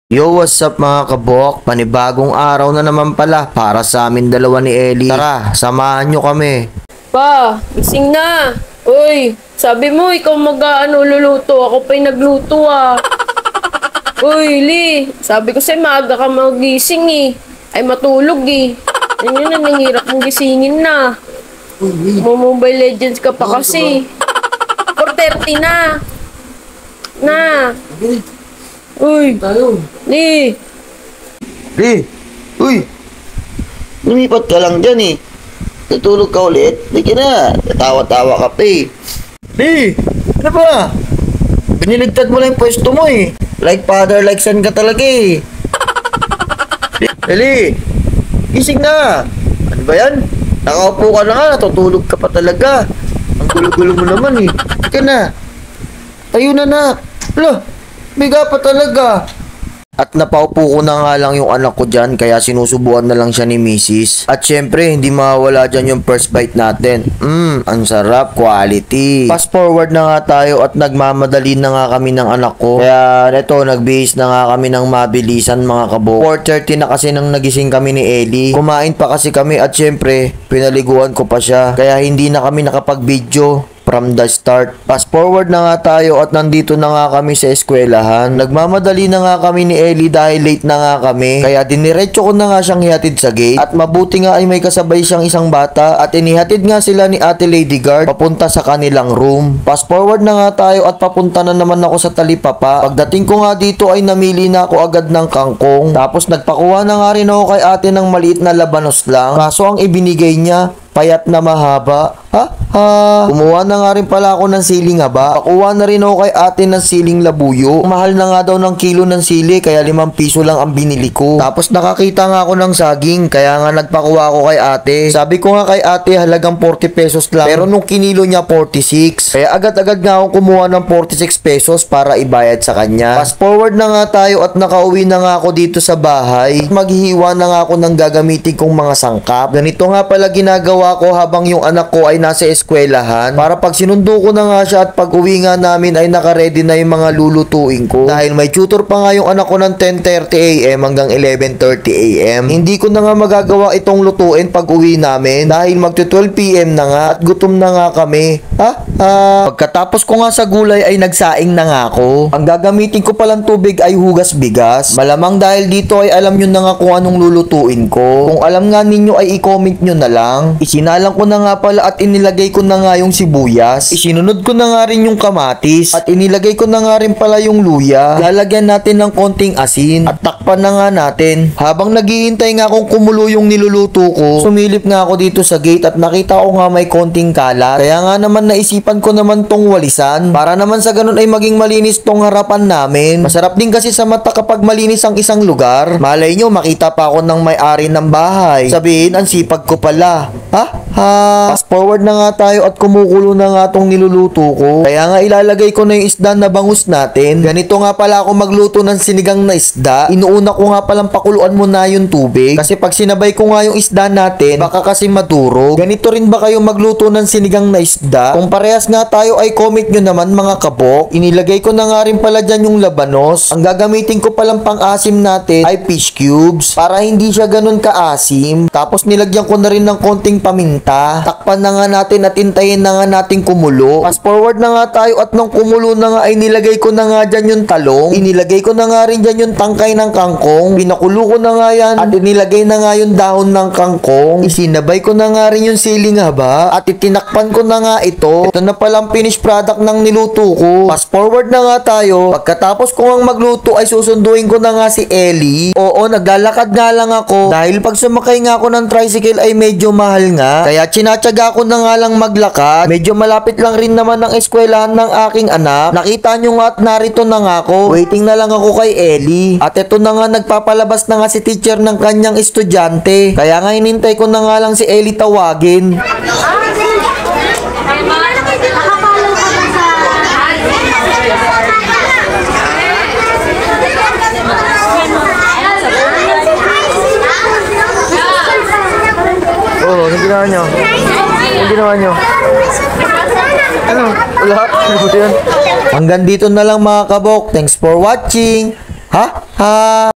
Yo, what's up mga kabok? Panibagong araw na naman pala para sa amin dalawa ni Ellie. Tara, samahan nyo kami. Pa, gising na. Uy, sabi mo ikaw luluto. Ako pa'y nagluto ah. Uy, Lee, sabi ko sa'yo maaga ka magising eh. Ay matulog eh. Yan yun, nanghirap mong gisingin na. Mobile Legends ka pa kasi. 4:30 na. Na. Uy, Lee. Uy, lumipat ka lang dyan eh. Natulog ka ulit. Hindi ka na. Natawa-tawa ka pa eh. Ano ba? Biniligtad mo lang yung pwesto mo eh. Like father, like son ka talaga eh. Dali, gising na. Ano ba yan? Nakaupo ka na nga, natutulog ka pa talaga. Ang gulo-gulo mo naman eh. Hindi ka na. Tayo na na. Hala, biga pa talaga. At napaupo ko na nga lang yung anak ko dyan, kaya sinusubuan na lang siya ni Mrs. At syempre, hindi mawawala dyan yung first bite natin. Ang sarap, quality. Fast forward na nga tayo at nagmamadali na nga kami ng anak ko. Kaya neto, nagbihis na nga kami ng mabilisan mga kabo. 4:30 na kasi nang nagising kami ni Ellie. Kumain pa kasi kami at syempre, pinaliguan ko pa siya. Kaya hindi na kami nakapag-video from the start. Fast forward na nga tayo at nandito na nga kami sa eskwelahan. Nagmamadali na nga kami ni Ellie dahil late na nga kami. Kaya diniretso ko na nga siyang ihatid sa gate. At mabuti nga ay may kasabay siyang isang bata at inihatid nga sila ni Ate Lady Guard papunta sa kanilang room. Fast forward na nga tayo at papunta na naman ako sa talipapa. Pagdating ko nga dito ay namili na ako agad ng kangkong. Tapos nagpakuha na nga rin ako kay ate ng maliit na labanos lang. Kaso ang ibinigay niya, payat na mahaba. Kumuha na nga rin pala ako ng siling haba. Pakuha na rin ako kay ate ng siling labuyo. Mahal na nga daw ng kilo ng sili, kaya 5 piso lang ang binili ko. Tapos nakakita nga ako ng saging, kaya nga nagpakuha ako kay ate. Sabi ko nga kay ate halagang 40 pesos lang, pero nung kinilo niya 46. Kaya agad-agad nga ako kumuha ng 46 pesos para ibayad sa kanya. Fast forward na nga tayo at nakauwi na nga ako dito sa bahay. Maghihiwa na nga ako ng gagamitin kong mga sangkap. Ganito nga pala ginagawa ko habang yung anak ko ay nasa eskwelahan, para pag sinundo ko na nga siya at pag uwi nga namin ay nakaredy na yung mga lulutuin ko. Dahil may tutor pa nga yung anak ko ng 10:30 AM hanggang 11:30 AM. Hindi ko na nga magagawa itong lutuin pag uwi namin dahil magto 12 PM na nga at gutom na nga kami. Pagkatapos ko nga sa gulay ay nagsaing na nga ako. Ang gagamitin ko palang tubig ay hugas bigas. Malamang dahil dito ay alam nyo na nga kung anong lulutuin ko. Kung alam nga ninyo ay i-comment nyo na lang. Isinalang ko na nga pala at inilagay ko na nga yung sibuyas. Isinunod ko na nga rin yung kamatis. At inilagay ko na nga rin pala yung luya. Lalagyan natin ng konting asin. At takpan na nga natin. Habang naghihintay nga kung kumulo yung niluluto ko, sumilip nga ako dito sa gate at nakita ko nga may konting kalat. Kaya nga naman naisipan ko naman tong walisan. Para naman sa ganun ay maging malinis tong harapan namin. Masarap din kasi sa mata kapag malinis ang isang lugar. Malay nyo, makita pa ako ng may-ari ng bahay. Sabihin, ang sipag ko pala. Fast forward na nga tayo at kumukulo na nga tong niluluto ko. Kaya nga ilalagay ko na yung isda na bangus natin. Ganito nga pala ako magluto ng sinigang na isda. Inuuna ko nga palang pakuluan muna yung tubig. Kasi pag sinabay ko nga yung isda natin, baka kasi madurog. Ganito rin ba kayo magluto ng sinigang na isda? Kung parehas nga tayo ay comment nyo naman mga kabok. Inilagay ko na nga rin pala dyan yung labanos. Ang gagamitin ko palang pang-asim natin ay fish cubes. Para hindi siya ganun kaasim. Tapos nilagyan ko na rin ng konting paminta. Takpan na nga natin at intayin na nga natin kumulo. Fast forward na nga tayo at nung kumulo na nga ay nilagay ko na nga dyan yung talong. Inilagay ko na nga rin dyan yung tangkay ng kangkong. Pinakulo ko na nga yan at inilagay na nga yung dahon ng kangkong. Isinabay ko na nga rin yung siling haba at itinakpan ko na nga ito. Ito na palang finished product ng niluto ko. Fast forward na nga tayo. Pagkatapos ko nga magluto ay susunduin ko na nga si Ellie. Oo, naglalakad nga lang ako dahil pag sumakay nga ako ng tricycle ay medyo mahal nga. Kaya tinatsaga ko na nga lang maglakad. Medyo malapit lang rin naman ang eskwelahan ng aking anak. Nakita nyo nga at narito na nga ako. Waiting na lang ako kay Ellie. At ito na nga nagpapalabas na nga si teacher ng kanyang estudyante. Kaya nga hinintay ko na nga lang si Ellie tawagin. Anong ginawa nyo? Anong ginawa nyo? Ano? Wala? Ano ba yan? Hanggang dito na lang mga kabok. Thanks for watching. Ha?